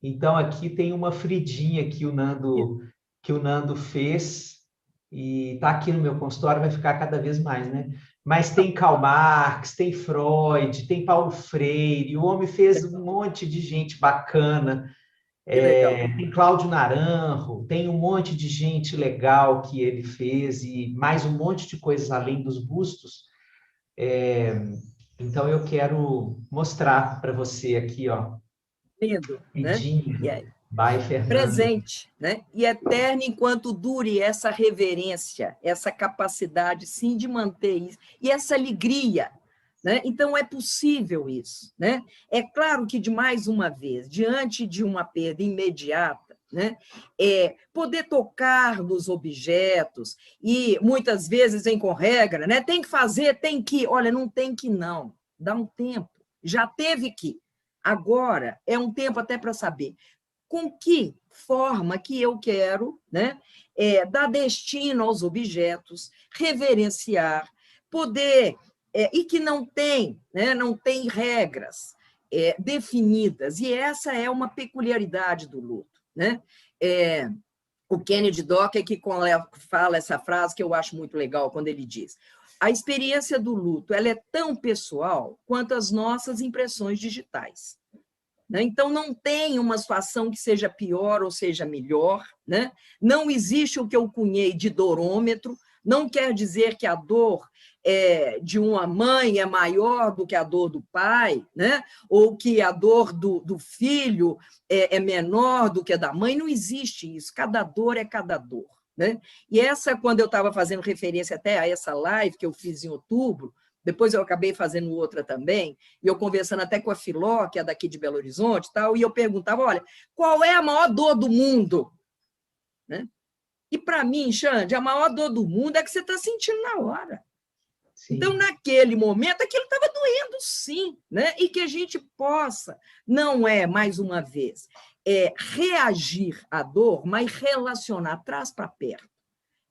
Então, aqui tem uma Fridinha que o Nando fez, e está aqui no meu consultório, vai ficar cada vez mais, né? Mas tem Karl Marx, tem Freud, tem Paulo Freire, o homem fez um monte de gente bacana, tem Cláudio Naranjo, tem um monte de gente legal que ele fez, e mais um monte de coisas além dos bustos. Então, eu quero mostrar para você aqui, ó. Lindo, né? By Fernando. Presente, né? E eterno enquanto dure essa reverência, essa capacidade, sim, de manter isso, e essa alegria, né? Então, é possível isso, né? É claro que, de mais uma vez, diante de uma perda imediata, né? Poder tocar nos objetos, e muitas vezes vem com regra, né? Tem que fazer, tem que... Olha, não tem que não, dá um tempo, já teve que. Agora é um tempo até para saber com que forma que eu quero, né, dar destino aos objetos, reverenciar, poder, e que não tem, né, não tem regras definidas, e essa é uma peculiaridade do luto. Né? O Kennedy Docker que fala essa frase que eu acho muito legal, quando ele diz: a experiência do luto ela é tão pessoal quanto as nossas impressões digitais. Né? Então, não tem uma situação que seja pior ou seja melhor. Né? Não existe o que eu cunhei de dorômetro, não quer dizer que a dor de uma mãe é maior do que a dor do pai, né? Ou que a dor do filho é menor do que a da mãe, não existe isso, cada dor é cada dor. Né? E essa, quando eu estava fazendo referência até a essa live que eu fiz em outubro, depois eu acabei fazendo outra também, e eu conversando até com a Filó, que é daqui de Belo Horizonte, tal, e eu perguntava, olha, qual é a maior dor do mundo? Né? E, para mim, Xande, a maior dor do mundo é que você está sentindo na hora. Sim. Então, naquele momento, aquilo estava doendo, sim, né? E que a gente possa, não mais uma vez, reagir à dor, mas relacionar, traz para perto.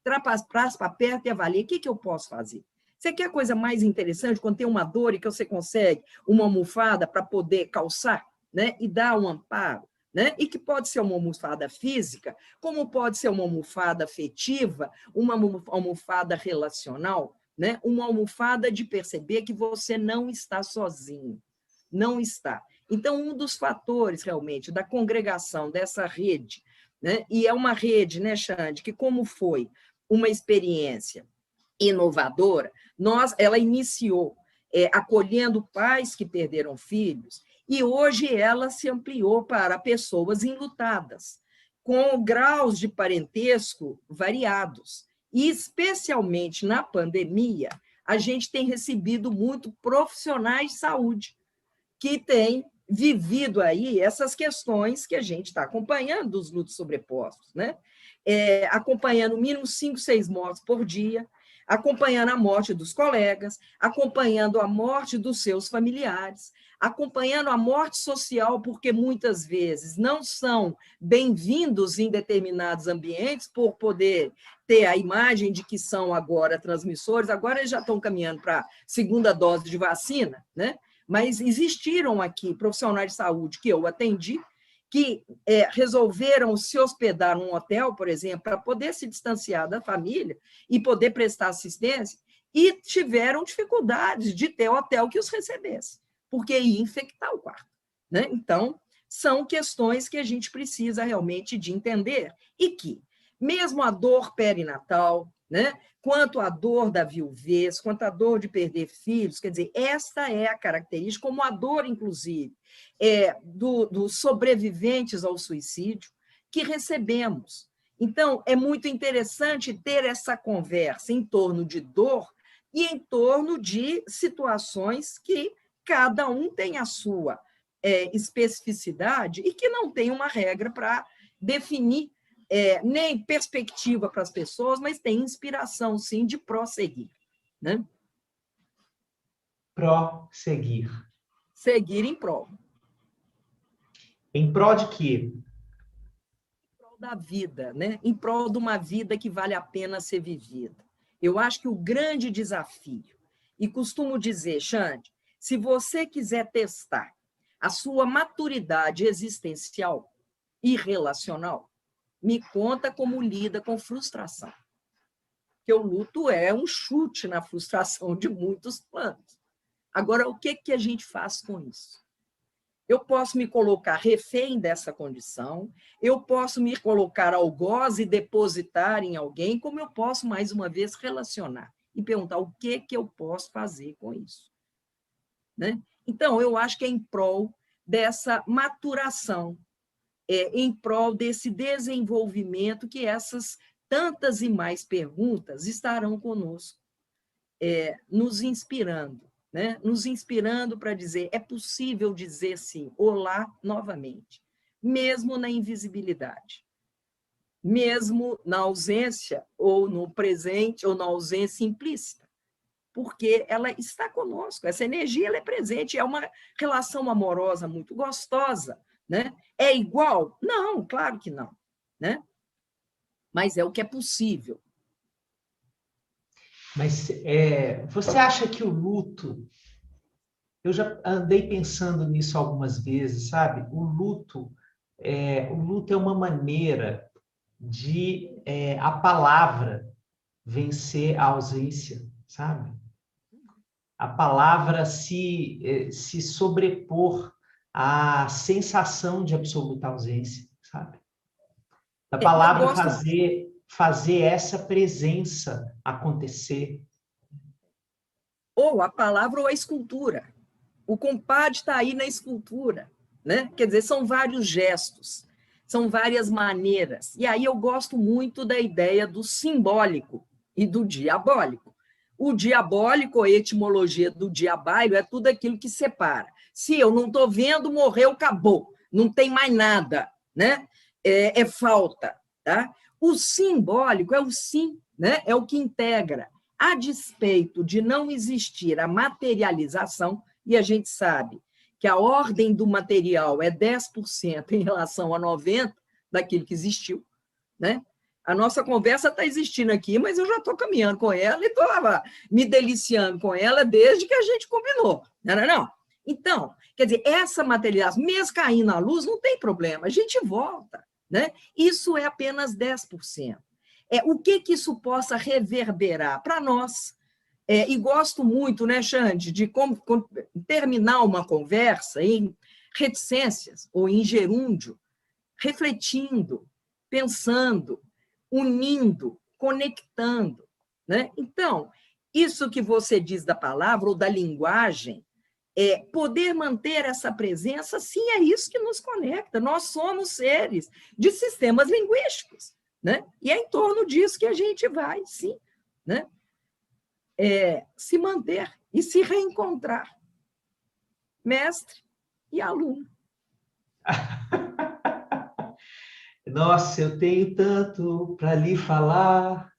Traz para perto e avalia, o que eu posso fazer? Você quer coisa mais interessante, quando tem uma dor e que você consegue uma almofada para poder calçar, né? E dar um amparo? Né? E que pode ser uma almofada física, como pode ser uma almofada afetiva, uma almofada relacional, né? Uma almofada de perceber que você não está sozinho, não está. Então, um dos fatores, realmente, da congregação dessa rede, né? E é uma rede, né, Xande, que como foi uma experiência inovadora, ela iniciou acolhendo pais que perderam filhos, e hoje ela se ampliou para pessoas enlutadas, com graus de parentesco variados. E, especialmente na pandemia, a gente tem recebido muito profissionais de saúde que têm vivido aí essas questões que a gente está acompanhando dos lutos sobrepostos, né? Acompanhando no mínimo 5, 6 mortes por dia, acompanhando a morte dos colegas, acompanhando a morte dos seus familiares, acompanhando a morte social, porque muitas vezes não são bem-vindos em determinados ambientes por poder ter a imagem de que são agora transmissores, agora eles já estão caminhando para a segunda dose de vacina, né? Mas existiram aqui profissionais de saúde que eu atendi, que resolveram se hospedar num hotel, por exemplo, para poder se distanciar da família e poder prestar assistência, e tiveram dificuldades de ter hotel que os recebesse, porque ia infectar o quarto, né? Então, são questões que a gente precisa realmente de entender, e que, mesmo a dor perinatal, né, quanto a dor da viuvez, quanto a dor de perder filhos, quer dizer, esta é a característica, como a dor, inclusive, dos sobreviventes ao suicídio, que recebemos. Então, é muito interessante ter essa conversa em torno de dor e em torno de situações que cada um tem a sua especificidade e que não tem uma regra para definir nem perspectiva para as pessoas, mas tem inspiração, sim, de prosseguir, né? Prosseguir. Seguir em prol. Em prol de quê? Em prol da vida, né? Em prol de uma vida que vale a pena ser vivida. Eu acho que o grande desafio, e costumo dizer, Xande, se você quiser testar a sua maturidade existencial e relacional, me conta como lida com frustração. Porque o luto é um chute na frustração de muitos planos. Agora, o que a gente faz com isso? Eu posso me colocar refém dessa condição, eu posso me colocar algoz e depositar em alguém, como eu posso, mais uma vez, relacionar e perguntar o que eu posso fazer com isso. Né? Então, eu acho que é em prol dessa maturação, em prol desse desenvolvimento que essas tantas e mais perguntas estarão conosco, nos inspirando, né? Nos inspirando para dizer, é possível dizer sim, olá novamente, mesmo na invisibilidade, mesmo na ausência, ou no presente, ou na ausência implícita, porque ela está conosco, essa energia ela é presente, é uma relação amorosa muito gostosa, né? É igual? Não, claro que não, né? Mas é o que é possível. Mas você acha que o luto... Eu já andei pensando nisso algumas vezes, sabe? O luto é uma maneira de a palavra vencer a ausência, sabe? A palavra se sobrepor à sensação de absoluta ausência, sabe? A Eu palavra gosto... fazer essa presença acontecer. Ou a palavra ou a escultura. O compadre está aí na escultura, né? Quer dizer, são vários gestos, são várias maneiras. E aí eu gosto muito da ideia do simbólico e do diabólico. O diabólico, a etimologia do diabailo, é tudo aquilo que separa. Se eu não estou vendo, morreu, acabou. Não tem mais nada, né? É falta, tá? O simbólico é o sim, né? É o que integra. A despeito de não existir a materialização, e a gente sabe que a ordem do material é 10% em relação a 90% daquilo que existiu, né? A nossa conversa está existindo aqui, mas eu já estou caminhando com ela e estou me deliciando com ela desde que a gente combinou. Não. Então, quer dizer, essa materialização, mesmo caindo na luz, não tem problema, a gente volta, né? Isso é apenas 10%. O que isso possa reverberar para nós? E gosto muito, né, Xande, de como terminar uma conversa em reticências ou em gerúndio, refletindo, pensando, unindo, conectando, né? Então, isso que você diz da palavra ou da linguagem, poder manter essa presença, sim, é isso que nos conecta. Nós somos seres de sistemas linguísticos, né? E é em torno disso que a gente vai, sim, né? Se manter e se reencontrar. Mestre e aluno. Nossa, eu tenho tanto para lhe falar.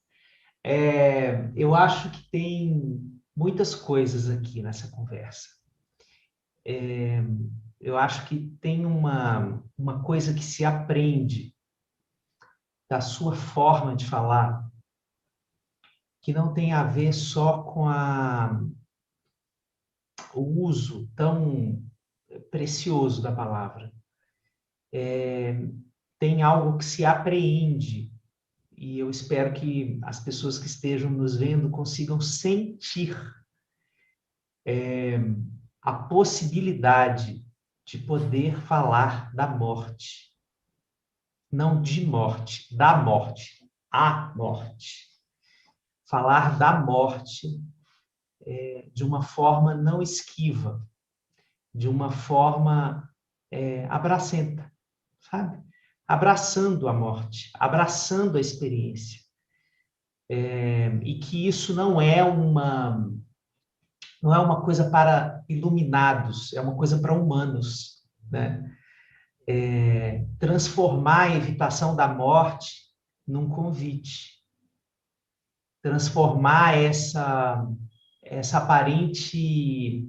Eu acho que tem muitas coisas aqui nessa conversa. eu acho que tem uma coisa que se aprende da sua forma de falar, que não tem a ver só com o uso tão precioso da palavra. Tem algo que se apreende, e eu espero que as pessoas que estejam nos vendo consigam sentir a possibilidade de poder falar da morte. Não de morte, da morte. A morte. Falar da morte de uma forma não esquiva, de uma forma abracenta, sabe? Abraçando a morte, abraçando a experiência. E que isso não é uma coisa para iluminados, é uma coisa para humanos, né? Transformar a evitação da morte num convite. Transformar essa aparente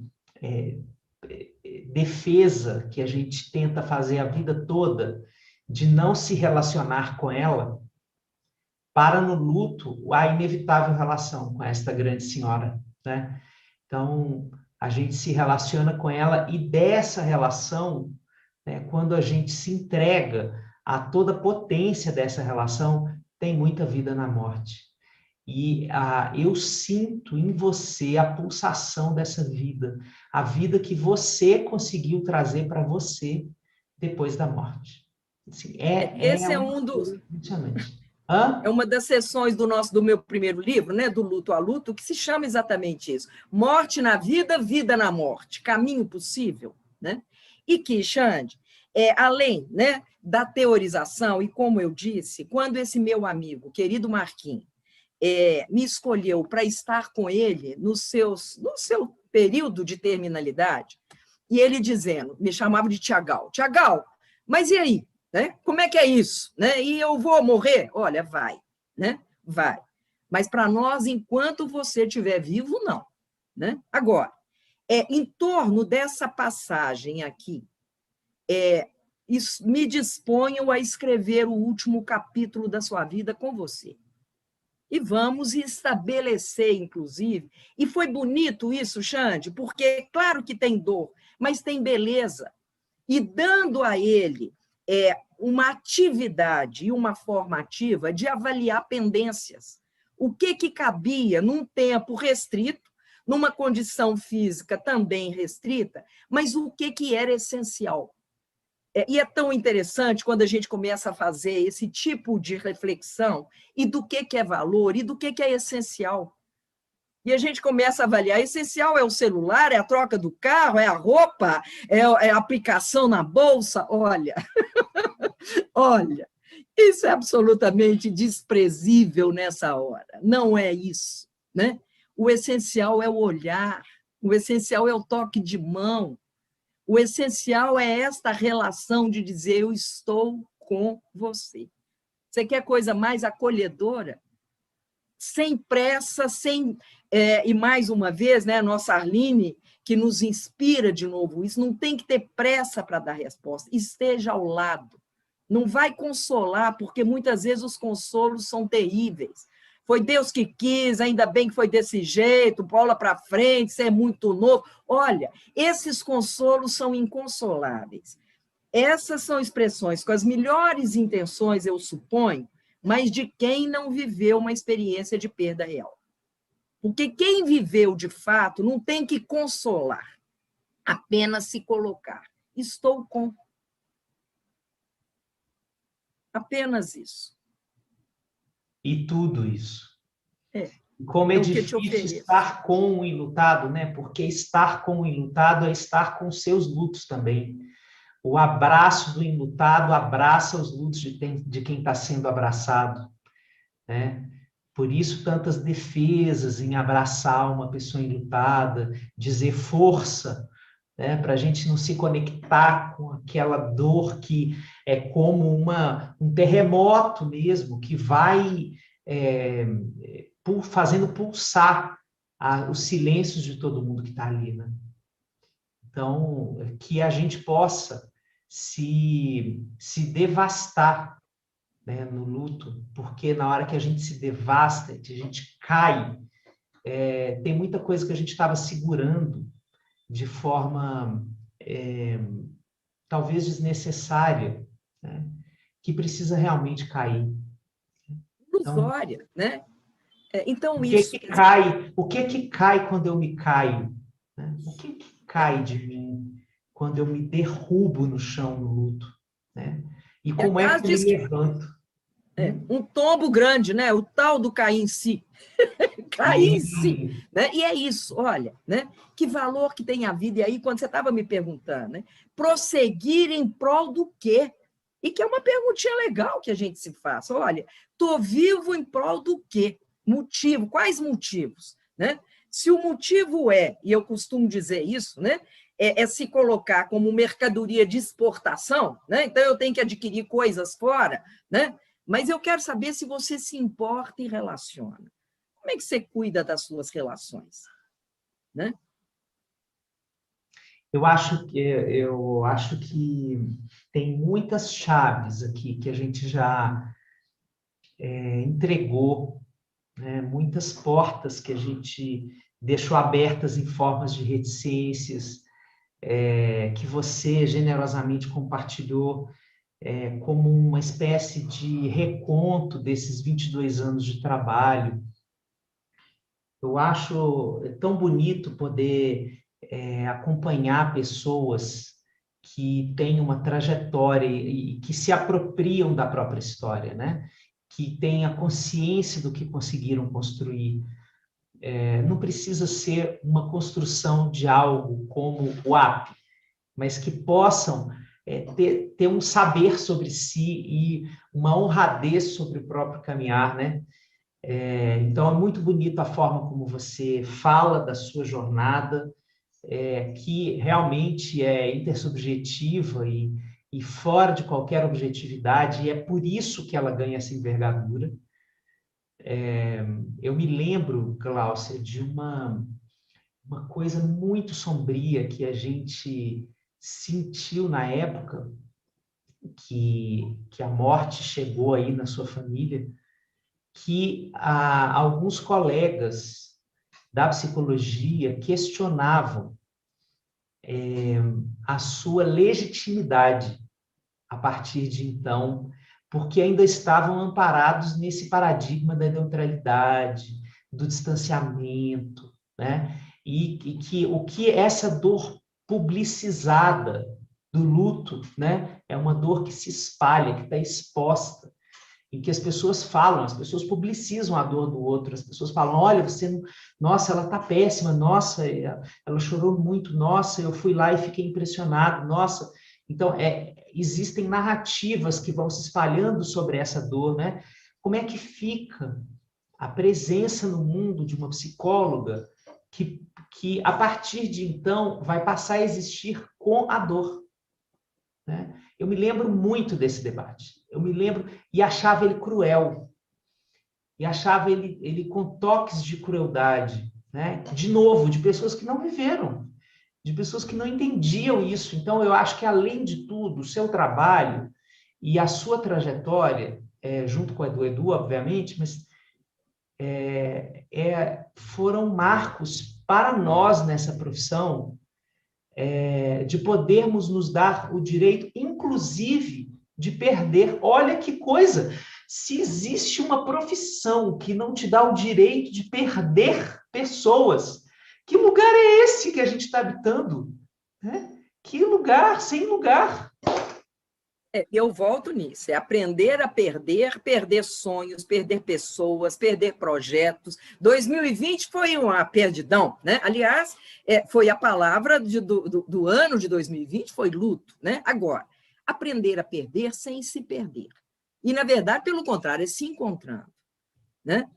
defesa que a gente tenta fazer a vida toda de não se relacionar com ela, para no luto a inevitável relação com esta grande senhora, né? Então, a gente se relaciona com ela, e dessa relação, né, quando a gente se entrega a toda a potência dessa relação, tem muita vida na morte. E eu sinto em você a pulsação dessa vida, a vida que você conseguiu trazer para você depois da morte. Assim, Esse é um dos... Hã? É uma das sessões do meu primeiro livro, né, do Luto a Luto, que se chama exatamente isso. Morte na vida, vida na morte. Caminho possível, né? E que, Xande, além, né, da teorização, e como eu disse, quando esse meu amigo, querido Marquinhos, me escolheu para estar com ele no seu período de terminalidade, e ele dizendo, me chamava de Tiagal, mas e aí? Né? Como é que é isso? Né? E eu vou morrer? Olha, vai, né? Vai. Mas para nós, enquanto você estiver vivo, não. Né? Agora, em torno dessa passagem aqui, me disponho a escrever o último capítulo da sua vida com você. E vamos estabelecer, inclusive, e foi bonito isso, Xande, porque claro que tem dor, mas tem beleza. E dando a ele uma atividade e uma formativa de avaliar pendências. O que cabia num tempo restrito, numa condição física também restrita, mas o que era essencial. E é tão interessante quando a gente começa a fazer esse tipo de reflexão e do que é valor e do que é essencial. E a gente começa a avaliar, essencial é o celular, é a troca do carro, é a roupa, é a aplicação na bolsa. Olha, olha, isso é absolutamente desprezível nessa hora. Não é isso, né? O essencial é o olhar, o essencial é o toque de mão, o essencial é esta relação de dizer eu estou com você. Você quer coisa mais acolhedora? Sem pressa, e mais uma vez, né, a nossa Arline, que nos inspira de novo isso, não tem que ter pressa para dar resposta, esteja ao lado. Não vai consolar, porque muitas vezes os consolos são terríveis. Foi Deus que quis, ainda bem que foi desse jeito, Paula para frente, você é muito novo. Olha, esses consolos são inconsoláveis. Essas são expressões com as melhores intenções, eu suponho, mas de quem não viveu uma experiência de perda real. Porque quem viveu de fato não tem que consolar, apenas se colocar. Estou com. Apenas isso. E tudo isso. Como é difícil estar com o enlutado, né? Porque estar com o enlutado é estar com seus lutos também. O abraço do enlutado abraça os lutos de quem está sendo abraçado, né? Por isso, tantas defesas em abraçar uma pessoa enlutada, dizer força, né? Para a gente não se conectar com aquela dor que é como um terremoto mesmo, que vai fazendo pulsar os silêncios de todo mundo que está ali, né? Então, que a gente possa se devastar, né, no luto, porque na hora que a gente se devasta, que a gente cai, tem muita coisa que a gente estava segurando de forma talvez desnecessária, né, que precisa realmente cair. Então, Ilusória, né? Então, o que isso... que cai? O que que cai quando eu me caio? Né? O que que cai de mim quando eu me derrubo no chão no luto? Né? E como é Aliás, que eu me diz que levanto? um tombo grande, né? O tal do cair em si. Cair em si, Sim. né? E é isso, olha, né? Que valor que tem a vida. E aí, quando você estava me perguntando, né? Prosseguir em prol do quê? E que é uma perguntinha legal que a gente se faça. Olha, estou vivo em prol do quê? Motivo, quais motivos? Né? Se o motivo e eu costumo dizer isso, né? É se colocar como mercadoria de exportação, né? Então eu tenho que adquirir coisas fora, né? Mas eu quero saber se você se importa e relaciona. Como é que você cuida das suas relações? Né? Eu acho que tem muitas chaves aqui que a gente já entregou, né? Muitas portas que a gente deixou abertas em formas de reticências, que você generosamente compartilhou, como uma espécie de reconto desses 22 anos de trabalho. Eu acho tão bonito poder acompanhar pessoas que têm uma trajetória e que se apropriam da própria história, né? Que têm a consciência do que conseguiram construir. Não precisa ser uma construção de algo como o AP, mas que possam ter um saber sobre si e uma honradez sobre o próprio caminhar, né? Então, é muito bonita a forma como você fala da sua jornada, que realmente é intersubjetiva e fora de qualquer objetividade, e é por isso que ela ganha essa envergadura. Eu me lembro, Gláucia, de uma coisa muito sombria que a gente sentiu na época que a morte chegou aí na sua família, que alguns colegas da psicologia questionavam a sua legitimidade a partir de então, porque ainda estavam amparados nesse paradigma da neutralidade, do distanciamento, né? E que o que essa dor publicizada do luto, né, é uma dor que se espalha, que está exposta, em que as pessoas falam, as pessoas publicizam a dor do outro, as pessoas falam, olha, você não... Nossa, ela está péssima, nossa, ela chorou muito, nossa, eu fui lá e fiquei impressionado, nossa. Então, existem narrativas que vão se espalhando sobre essa dor, né? Como é que fica a presença no mundo de uma psicóloga que a partir de então, vai passar a existir com a dor, né? Eu me lembro muito desse debate. Eu me lembro e achava ele cruel. E achava ele com toques de crueldade, né? De novo, de pessoas que não viveram, de pessoas que não entendiam isso. Então, eu acho que, além de tudo, o seu trabalho e a sua trajetória, junto com a do Edu, obviamente, mas foram marcos para nós nessa profissão, de podermos nos dar o direito, inclusive, de perder. Olha que coisa! Se existe uma profissão que não te dá o direito de perder pessoas, que lugar é esse que a gente está habitando? Né? Que lugar, sem lugar. Eu volto nisso, é aprender a perder, perder sonhos, perder pessoas, perder projetos. 2020 foi uma perdidão, né? Aliás, foi a palavra do ano de 2020, foi luto, né? Agora, aprender a perder sem se perder. E, na verdade, pelo contrário, é se encontrando, né?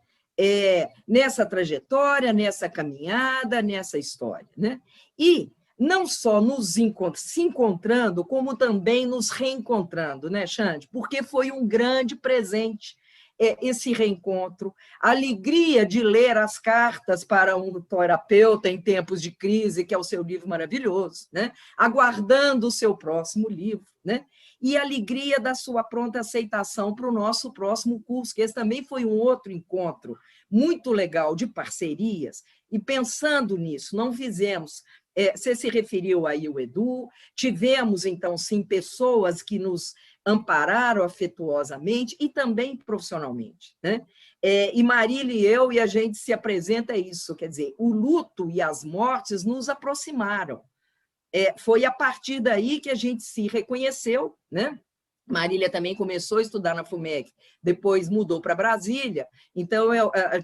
Nessa trajetória, nessa caminhada, nessa história, né? E não só se encontrando, como também nos reencontrando, né, Xande? Porque foi um grande presente esse reencontro, a alegria de ler as cartas para um terapeuta em tempos de crise, que é o seu livro maravilhoso, né? Aguardando o seu próximo livro, né? E a alegria da sua pronta aceitação para o nosso próximo curso, que esse também foi um outro encontro muito legal de parcerias, e pensando nisso, não fizemos... Você se referiu aí ao Edu, tivemos, então, sim, pessoas que nos ampararam afetuosamente e também profissionalmente, né? E Marília e eu, e a gente se apresenta isso, quer dizer, o luto e as mortes nos aproximaram. Foi a partir daí que a gente se reconheceu, né? Marília também começou a estudar na FUMEC, depois mudou para Brasília, então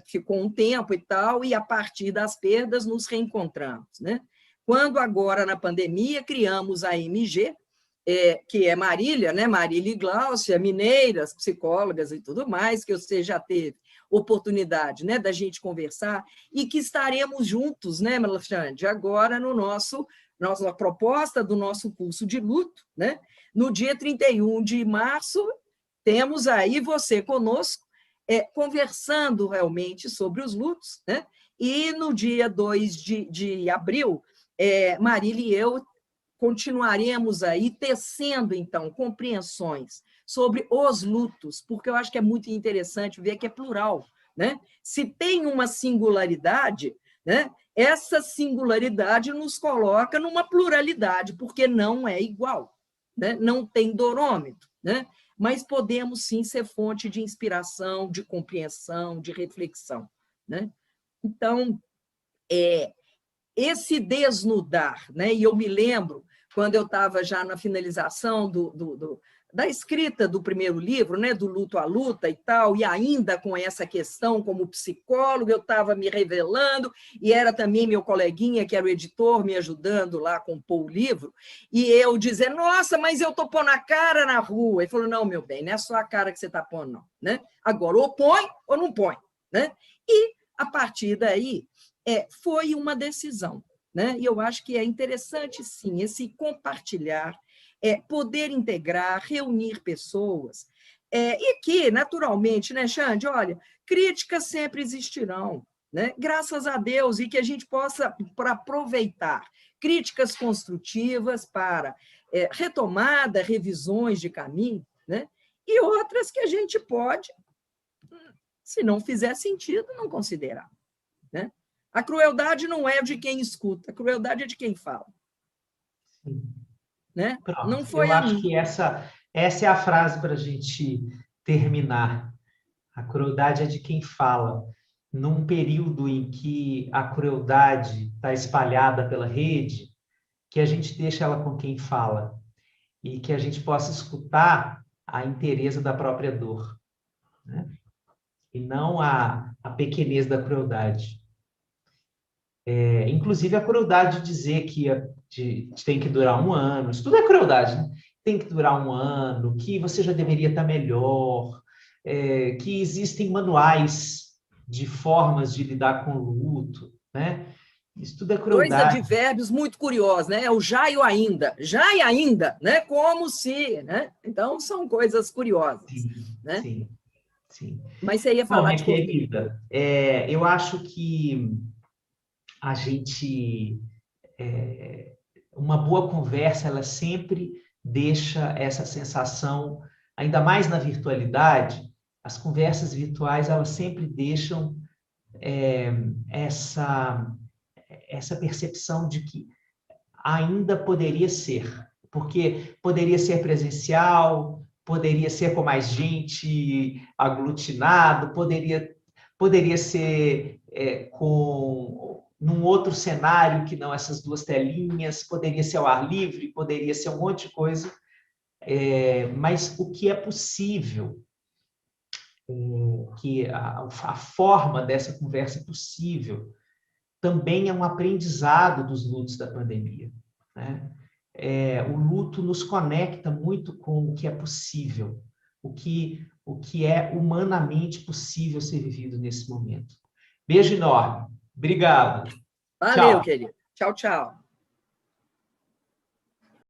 ficou um tempo e tal, e a partir das perdas nos reencontramos, né? Quando agora, na pandemia, criamos a MG, que é Marília, né? Marília e Gláucia, mineiras, psicólogas e tudo mais, que você já teve oportunidade, né, da gente conversar, e que estaremos juntos, né, Alexandre, agora no nossa proposta do nosso curso de luto, né? No dia 31 de março, temos aí você conosco, conversando realmente sobre os lutos, né? E no dia 2 de abril, Marília e eu continuaremos aí tecendo, então, compreensões sobre os lutos, porque eu acho que é muito interessante ver que é plural, né? Se tem uma singularidade, né, essa singularidade nos coloca numa pluralidade, porque não é igual, né? Não tem dorômetro, né? Mas podemos, sim, ser fonte de inspiração, de compreensão, de reflexão, né? Então, esse desnudar, né? E eu me lembro, quando eu estava já na finalização da escrita do primeiro livro, né? Do Luto à Luta e tal, e ainda com essa questão como psicólogo, eu estava me revelando, e era também meu coleguinha, que era o editor, me ajudando lá a compor o livro, e eu dizendo, nossa, mas eu estou pondo a cara na rua. Ele falou, não, meu bem, não é só a cara que você está pondo, não, né? Agora, ou põe ou não põe, né? E, a partir daí, foi uma decisão, né? E eu acho que é interessante, sim, esse compartilhar, poder integrar, reunir pessoas, e que, naturalmente, né, Xande, olha, críticas sempre existirão, né? Graças a Deus, e que a gente possa aproveitar críticas construtivas para retomada, revisões de caminho, né? E outras que a gente pode, se não fizer sentido, não considerar, né? A crueldade não é de quem escuta, a crueldade é de quem fala. Sim. Né? Pronto. Não foi Eu a acho mim. que essa é a frase para a gente terminar. A crueldade é de quem fala. Num período em que a crueldade está espalhada pela rede, que a gente deixe ela com quem fala e que a gente possa escutar a inteireza da própria dor, né? E não a pequenez da crueldade. Inclusive a crueldade de dizer que tem que durar um ano, isso tudo é crueldade, né? Tem que durar um ano, que você já deveria estar melhor, que existem manuais de formas de lidar com o luto, né? Isso tudo é Dois crueldade. advérbios muito curiosos, né? O já e o ainda. Já e ainda, né? Como se, né? Então, são coisas curiosas, Sim, né? sim, sim. Mas você ia Bom, falar minha de Covid. querida, eu acho que a gente uma boa conversa, ela sempre deixa essa sensação, ainda mais na virtualidade, as conversas virtuais, elas sempre deixam essa, essa percepção de que ainda poderia ser, porque poderia ser presencial, poderia ser com mais gente aglutinado, poderia ser com num outro cenário que não essas duas telinhas, poderia ser ao ar livre, poderia ser um monte de coisa, mas o que é possível, que a forma dessa conversa possível, também é um aprendizado dos lutos da pandemia, né? O luto nos conecta muito com o que é possível, o que é humanamente possível ser vivido nesse momento. Beijo enorme. Obrigado. Valeu, Tchau. querido. Tchau, tchau.